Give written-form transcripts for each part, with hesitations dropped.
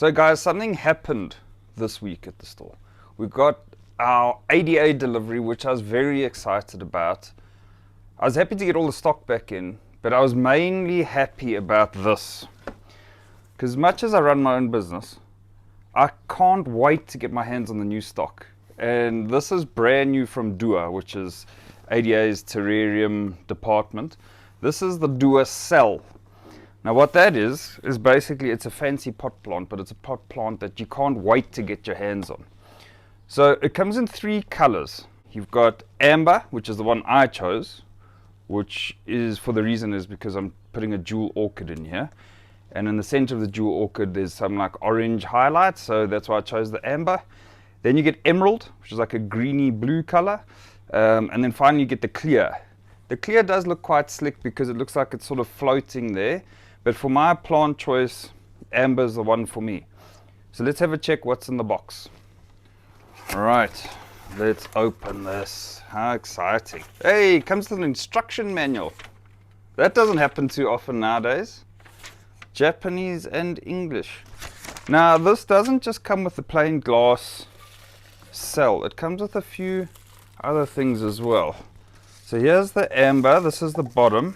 So guys, something happened this week at the store. We've got our ADA delivery, which I was very excited about. I was happy to get all the stock back in, but I was mainly happy about this. Because as much as I run my own business, I can't wait to get my hands on the new stock. And this is brand new from Dooa, which is ADA's terrarium department. This is the Dooa cell. Now what that is basically it's a fancy pot plant, but it's a pot plant that you can't wait to get your hands on. So it comes in 3 colors. You've got amber, which is the one I chose, which is for the reason is because I'm putting a jewel orchid in here. And in the center of the jewel orchid there's some like orange highlights, so that's why I chose the amber. Then you get emerald, which is like a greeny blue color. And then finally you get the clear. The clear does look quite slick because it looks like it's sort of floating there. But for my plant choice, amber is the one for me. So let's have a check what's in the box. All right, let's open this. How exciting. Hey, it comes with an instruction manual. That doesn't happen too often nowadays. Japanese and English. Now this doesn't just come with the plain glass cell. It comes with a few other things as well. So here's the amber. This is the bottom.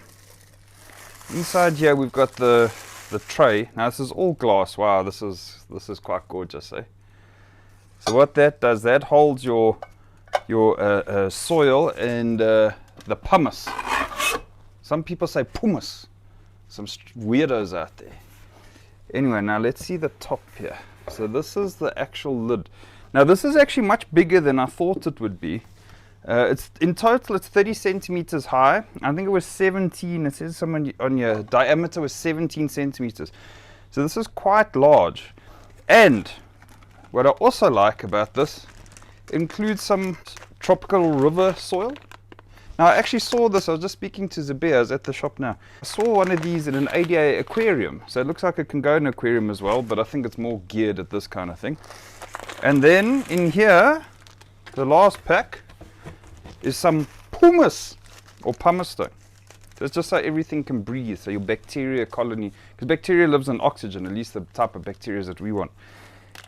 Inside here we've got the tray. Now this is all glass. Wow, this is quite gorgeous, eh? So what that does, that holds your soil and the pumice. Some people say pumice. Some weirdos out there. Anyway, now let's see the top here. So this is the actual lid. Now this is actually much bigger than I thought it would be. It's in total it's 30 centimeters high. I think it was 17. It says somewhere on your diameter was 17 centimeters. So this is quite large. And what I also like about this includes some tropical river soil. Now I actually saw this. I was just speaking to Zabir. I was at the shop now. I saw one of these in an ADA aquarium. So it looks like it can go in an aquarium as well, but I think it's more geared at this kind of thing. And then in here, the last pack is some pumice or pumice stone. So it's just so everything can breathe, so your bacteria colony, because bacteria lives on oxygen, at least the type of bacteria that we want.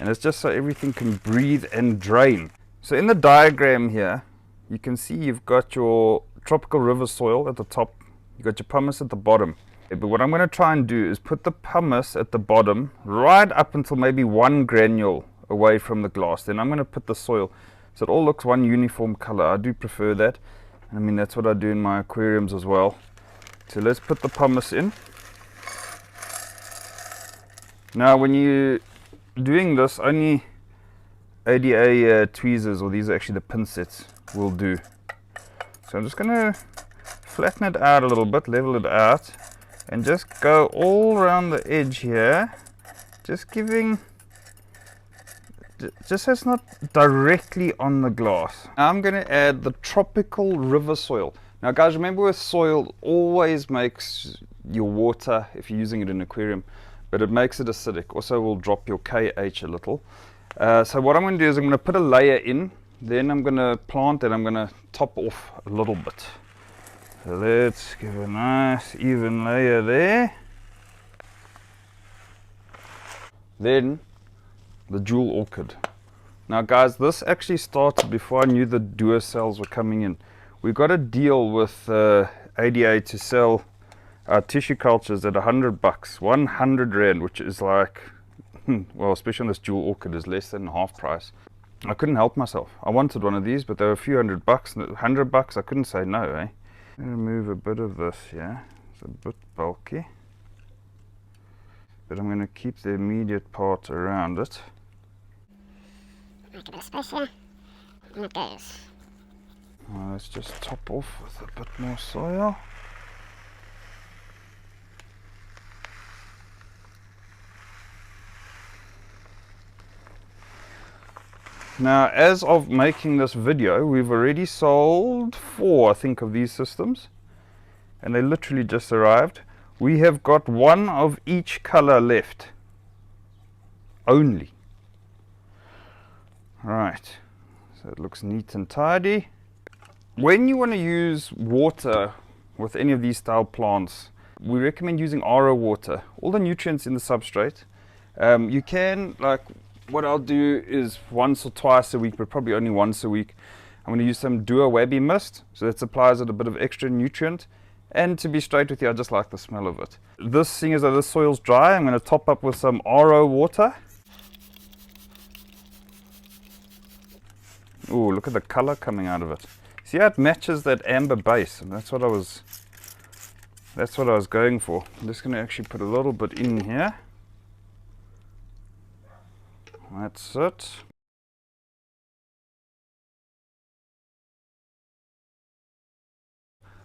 And it's just so everything can breathe and drain. So in the diagram here, you can see you've got your tropical river soil at the top, you've got your pumice at the bottom. But what I'm going to try and do is put the pumice at the bottom, right up until maybe 1 granule away from the glass. Then I'm going to put the soil so it all looks one uniform color. I do prefer that. I mean, that's what I do in my aquariums as well. So let's put the pumice in. Now when you're doing this, only ADA tweezers, or these are actually the pin sets, will do. So I'm just going to flatten it out a little bit, level it out, and just go all around the edge here, just giving, just so it's not directly on the glass. Now I'm going to add the tropical river soil. Now guys, remember with soil, always makes your water, if you're using it in an aquarium, but it makes it acidic. Also will drop your KH a little. So what I'm going to do is I'm going to put a layer in, then I'm going to plant and I'm going to top off a little bit. So let's give a nice even layer there. Then the jewel orchid. Now guys, this actually started before I knew the Dooa cells were coming in. We got a deal with ADA to sell our tissue cultures at $100, 100 Rand, which is like, well, especially on this jewel orchid, is less than half price. I couldn't help myself. I wanted one of these, but they were a few $100. $100, I couldn't say no, eh? I'm going to move a bit of this here. It's a bit bulky. But I'm going to keep the immediate part around it. Make a bit of space here. And it goes. Let's just top off with a bit more soil. Now, as of making this video, we've already sold 4, I think, of these systems. And they literally just arrived. We have got 1 of each color left. Only. Right. So it looks neat and tidy. When you want to use water with any of these style plants, we recommend using RO water. All the nutrients in the substrate You can, like, what I'll do is once or twice a week, but probably only once a week, I'm going to use some Dooa Webby mist, so that supplies it a bit of extra nutrient. And to be straight with you, I just like the smell of it. This, seeing as though this soil's dry, I'm going to top up with some RO water. Ooh, look at the color coming out of it. See how it matches that amber base, and that's what I was going for. I'm just going to actually put a little bit in here. That's it.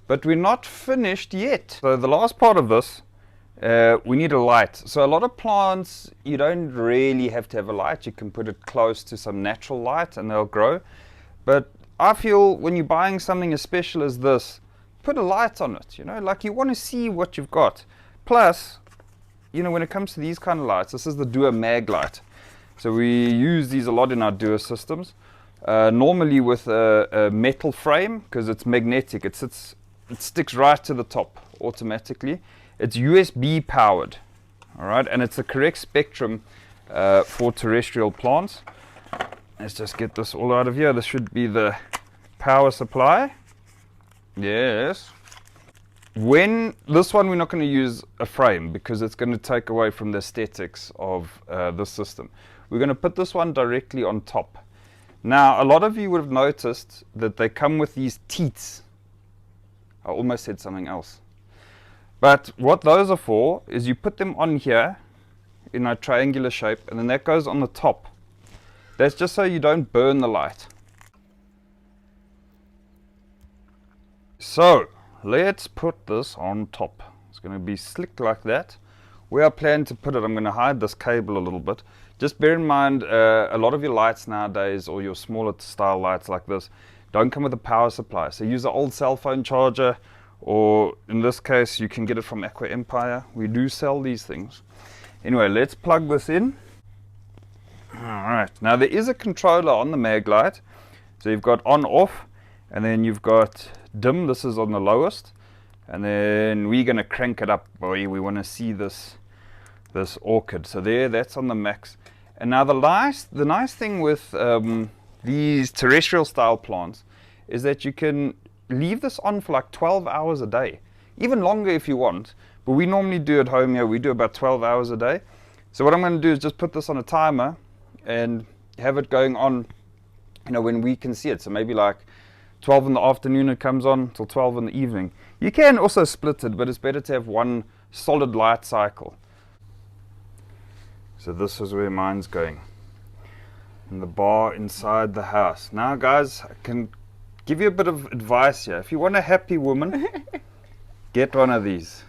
But we're not finished yet. So the last part of this, we need a light. So a lot of plants, you don't really have to have a light. You can put it close to some natural light and they'll grow. But I feel when you're buying something as special as this, put a light on it, you know, like you want to see what you've got. Plus, you know, when it comes to these kind of lights, this is the Dooa mag light. So we use these a lot in our Dooa systems. Normally with a metal frame, because it's magnetic, it sticks right to the top automatically. It's USB powered, all right, and it's the correct spectrum for terrestrial plants. Let's just get this all out of here. This should be the power supply. Yes. When this one, we're not going to use a frame because it's going to take away from the aesthetics of this system. We're going to put this one directly on top. Now, a lot of you would have noticed that they come with these teats. I almost said something else. But what those are for is you put them on here in a triangular shape, and then that goes on the top. That's just so you don't burn the light. So, let's put this on top. It's going to be slick like that. Where I plan to put it, I'm going to hide this cable a little bit. Just bear in mind, a lot of your lights nowadays, or your smaller style lights like this, don't come with a power supply. So use an old cell phone charger, or in this case, you can get it from Aqua Empire. We do sell these things. Anyway, let's plug this in. Alright, now there is a controller on the mag light. So you've got on, off, and then you've got dim. This is on the lowest. And then we're going to crank it up. Boy, we want to see this orchid. So there, that's on the max. And now the nice thing with these terrestrial style plants is that you can leave this on for like 12 hours a day, even longer if you want, but we normally do at home here, we do about 12 hours a day. So what I'm going to do is just put this on a timer and have it going on, you know, when we can see it. So maybe like 12 in the afternoon it comes on till 12 in the evening. You can also split it, but it's better to have one solid light cycle. So this is where mine's going, in the bar inside the house. Now guys, I can give you a bit of advice here. If you want a happy woman, get one of these.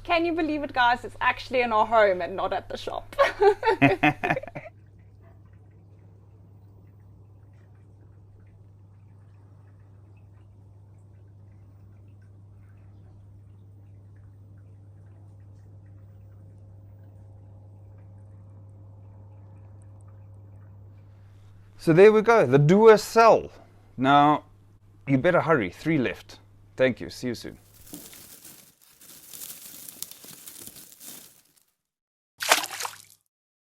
Can you believe it, guys? It's actually in our home and not at the shop. So there we go, the Dooa cell. Now, you better hurry, 3 left. Thank you, see you soon.